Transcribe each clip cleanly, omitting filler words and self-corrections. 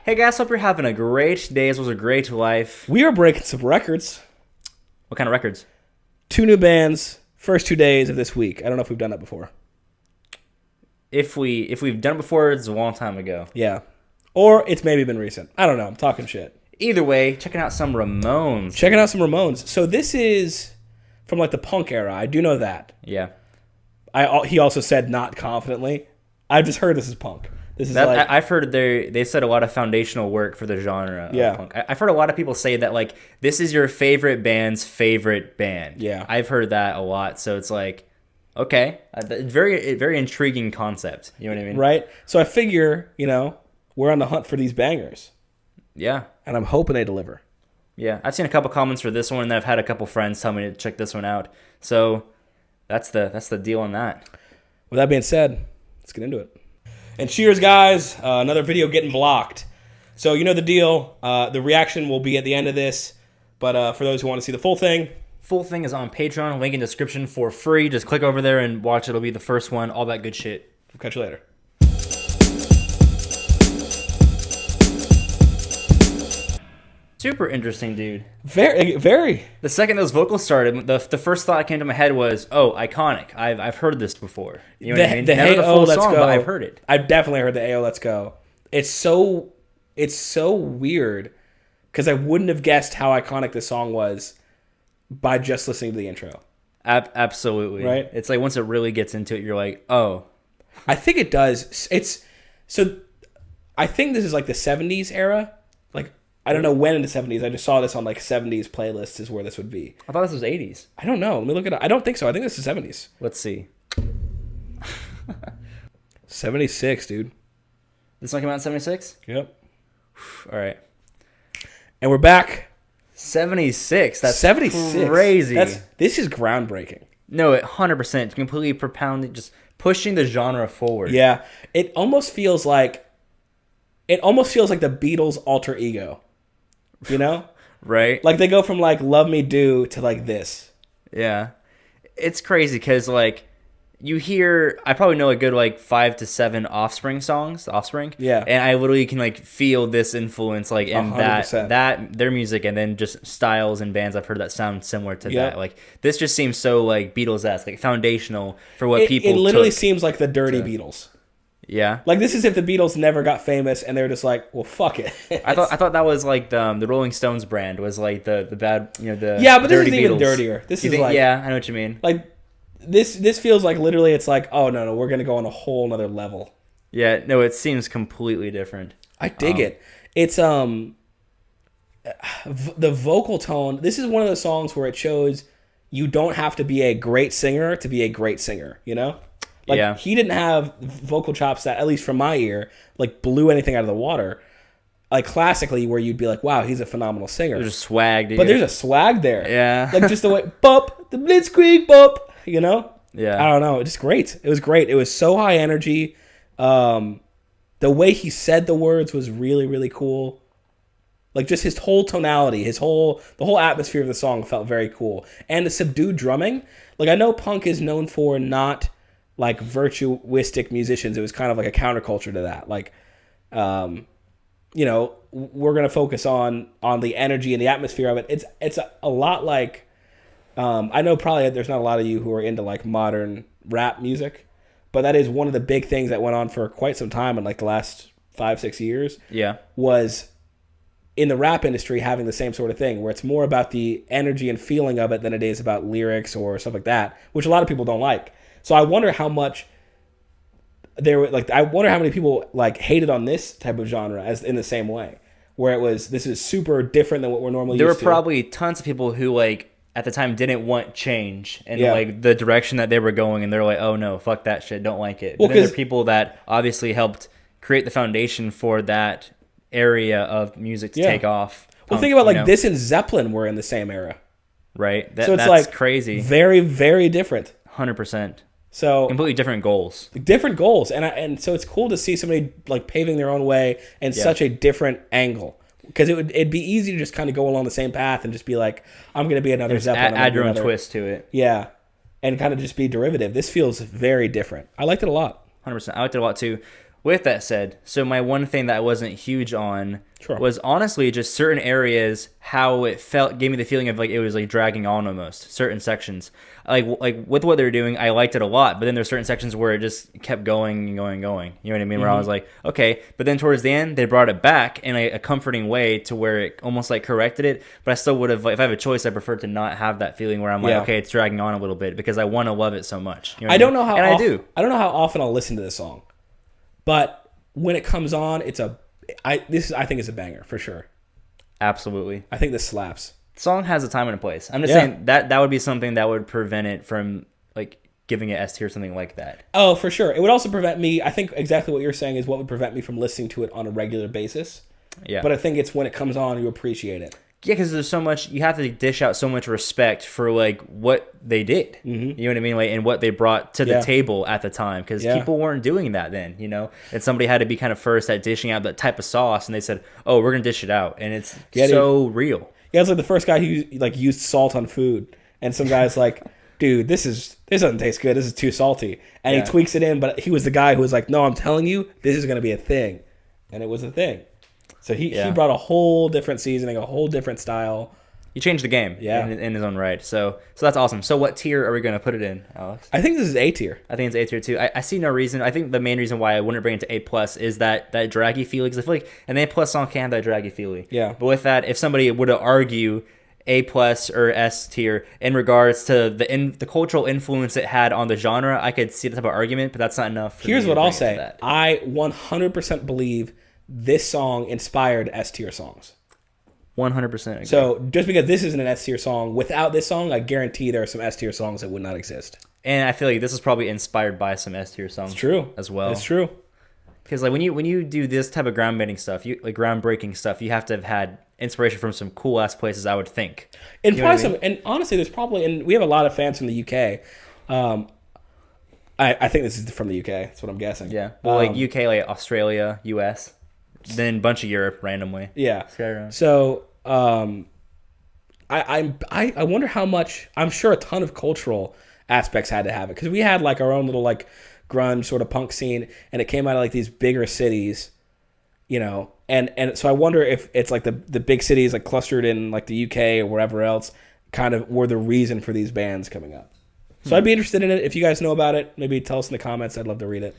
Hey guys, hope you're having a great day. This was a great life. We are breaking some records. What kind of records? 2 new bands, first 2 days of this week. I don't know if we've done that before. If we've done it before, it's a long time ago. Yeah. Or it's maybe been recent. I don't know. I'm talking shit. Either way, checking out some Ramones. Checking out some Ramones. So this is from like the punk era. I do know that. Yeah. He also said not confidently. I've just heard this is punk. This is like I've heard they said a lot of foundational work for the genre of punk. I've heard a lot of people say that like this is your favorite band's favorite band. Yeah. I've heard that a lot. So it's like, okay, very intriguing concept. You know what I mean? right. So I figure, we're on the hunt for these bangers, Yeah. and I'm hoping they deliver. Yeah. I've seen a couple comments for this one, and I've had a couple friends tell me to check this one out. So that's the deal on that. With that being said, let's get into it. And cheers, guys. Another video getting blocked. So you know the deal. The reaction will be at the end of this. But for those who want to see the full thing, Full thing is on Patreon. Link in description for free. Just click over there and watch. It'll be the first one. All that good shit. we'll catch you later. Super interesting, dude. Very, very. The second those vocals started, the first thought that came to my head was, "Oh, iconic! I've heard this before." You know what I mean? The Never Hey the Oh full Let's song, Go. but I've heard it. I've definitely heard the Hey Oh Let's Go. It's so weird because I wouldn't have guessed how iconic this song was by just listening to the intro. Absolutely. Right? It's like once it really gets into it, you're like, "Oh, I think it does. I think this is like the 70s era. Like, I don't know when in the 70s. I just saw this on like 70s playlists is where this would be. I thought this was '80s." I don't know. Let me look it up. I don't think so. I think this is 70s. Let's see. 76, dude. This one came out in '76. Yep. All right, And we're back. '76. That's 76. crazy. This is groundbreaking. No, it 100% completely propounding, just pushing the genre forward. Yeah. It almost feels like the Beatles' alter ego. You know? Right? Like they go from like Love Me Do to like this. Yeah. It's crazy because, like, you hear, I probably know a good, like, 5 to 7 Offspring songs, Offspring. Yeah. And I literally can, like, feel this influence, like, in 100%. their music, and then just styles and bands I've heard that sound similar to Yep. that. Like, this just seems so, like, Beatles-esque, like, foundational for what people It literally took. seems like the dirty Beatles. Yeah. Like this is if the Beatles never got famous and they're just like, well, fuck it. I thought that was like the Rolling Stones brand was like the bad, the Yeah, but this dirty is even Beatles. dirtier. This You is think- like yeah, I know what you mean. like this feels like literally it's like, oh no, we're gonna go on a whole nother level. Yeah, no, it seems completely different. I dig it. It's the vocal tone. This is one of those songs where it shows you don't have to be a great singer to be a great singer, you know? Like Yeah. he didn't have vocal chops that, at least from my ear, like blew anything out of the water. Like classically where you'd be like, wow, he's a phenomenal singer. There's a swag, dude. But there's a swag there. Yeah. Like just the way, bop, the Blitzkrieg Bop, you know? Yeah. I don't know. It's great. It was great. It was so high energy. The way he said the words was really, really cool. Like just his whole tonality, the whole atmosphere of the song felt very cool. And the subdued drumming. Like I know punk is known for not like virtuistic musicians. It was kind of like a counterculture to that. Like, we're going to focus on the energy and the atmosphere of it. It's a lot like, I know probably there's not a lot of you who are into like modern rap music, but that is one of the big things that went on for quite some time in like the last 5-6 years. Yeah. Was in the rap industry having the same sort of thing where it's more about the energy and feeling of it than it is about lyrics or stuff like that, which a lot of people don't like. So I wonder how much I wonder how many people like hated on this type of genre as in the same way, where this is super different than what we're normally There were used to. probably tons of people who like at the time didn't want change and Yeah. like the direction that they were going, and they're like, oh no, fuck that shit, don't like it. Well, But then there 'cause- are people that obviously helped create the foundation for that area of music to Yeah. take off. Well, think about like this and Zeppelin were in the same era. Right? So it's that's like crazy. Very, very different. 100%. So Completely different goals. different goals, and so it's cool to see somebody like paving their own way in such a different angle. Because it'd be easy to just kind of go along the same path and just be like, I'm going to be another Zeppelin. I'm gonna Add be your own another- twist to it. Yeah, and kind of just be derivative. This feels very different. I liked it a lot. 100%. I liked it a lot too. With that said, so my one thing that I wasn't huge on Sure. was honestly just certain areas, how it felt, gave me the feeling of like it was like dragging on almost, certain sections. Like with what they were doing, I liked it a lot, but then there's certain sections where it just kept going and going and going. You know what I mean? Where I was like, okay, but then towards the end, they brought it back in a comforting way to where it almost like corrected it, but I still would have, like, if I have a choice, I prefer to not have that feeling where I'm like, okay, it's dragging on a little bit because I want to love it so much. You know I don't know how and I do. I don't know how often I'll listen to this song. But when it comes on, I think it's a banger for sure. Absolutely. I think this slaps. The song has a time and a place. I'm just saying that would be something that would prevent it from like giving it S tier or something like that. Oh, for sure. It would also prevent me. I think exactly what you're saying is what would prevent me from listening to it on a regular basis. Yeah. But I think it's when it comes on, you appreciate it. Yeah, because there's so much, you have to dish out so much respect for like what they did. You know what I mean? Like, and what they brought to the table at the time, because people weren't doing that then, you know? And somebody had to be kind of first at dishing out that type of sauce, and they said, oh, we're going to dish it out. And it's so real. Yeah, it's like the first guy who like used salt on food, and some guy's like, dude, this doesn't taste good. This is too salty. And he tweaks it in, but he was the guy who was like, no, I'm telling you, this is going to be a thing. And it was a thing. So he brought a whole different seasoning, a whole different style. He changed the game in his own right. So that's awesome. So what tier are we going to put it in, Alex? I think this is A tier. I think it's A tier too. I see no reason. I think the main reason why I wouldn't bring it to A plus is that draggy feeling. Because I feel like an A plus song can have that draggy feeling. Yeah. But with that, if somebody would argue A plus or S tier in regards to the cultural influence it had on the genre, I could see the type of argument, but that's not enough. Here's what I'll say. I 100% believe this song inspired S tier songs. 100% agree. So just because this isn't an S tier song, without this song, I guarantee there are some S tier songs that would not exist. And I feel like this is probably inspired by some S tier songs. It's true as well. It's true. Because like when you do this type of groundbreaking stuff, you have to have had inspiration from some cool ass places, I would think. And probably and honestly, there's probably, and we have a lot of fans from the UK. I think this is from the UK. That's what I'm guessing. Yeah. Well, like UK, like Australia, US. Then a bunch of Europe randomly. Yeah. So I wonder how much. I'm sure a ton of cultural aspects had to have it, because we had like our own little like grunge sort of punk scene, and it came out of like these bigger cities, you know. And so I wonder if it's like the big cities like clustered in like the UK or wherever else kind of were the reason for these bands coming up. So I'd be interested in it. If you guys know about it, maybe tell us in the comments. I'd love to read it.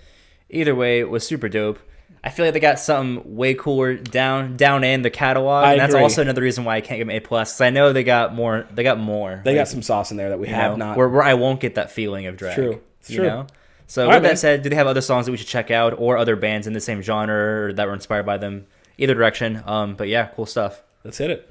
Either way, it was super dope. I feel like they got something way cooler down in the catalog, and that's also another reason why I can't give them A plus. Because I know they got more. They got some sauce in there that we have not. Where I won't get that feeling of drag. It's true. Know? So with that said, do they have other songs that we should check out, or other bands in the same genre or that were inspired by them? Either direction. But yeah, cool stuff. Let's hit it.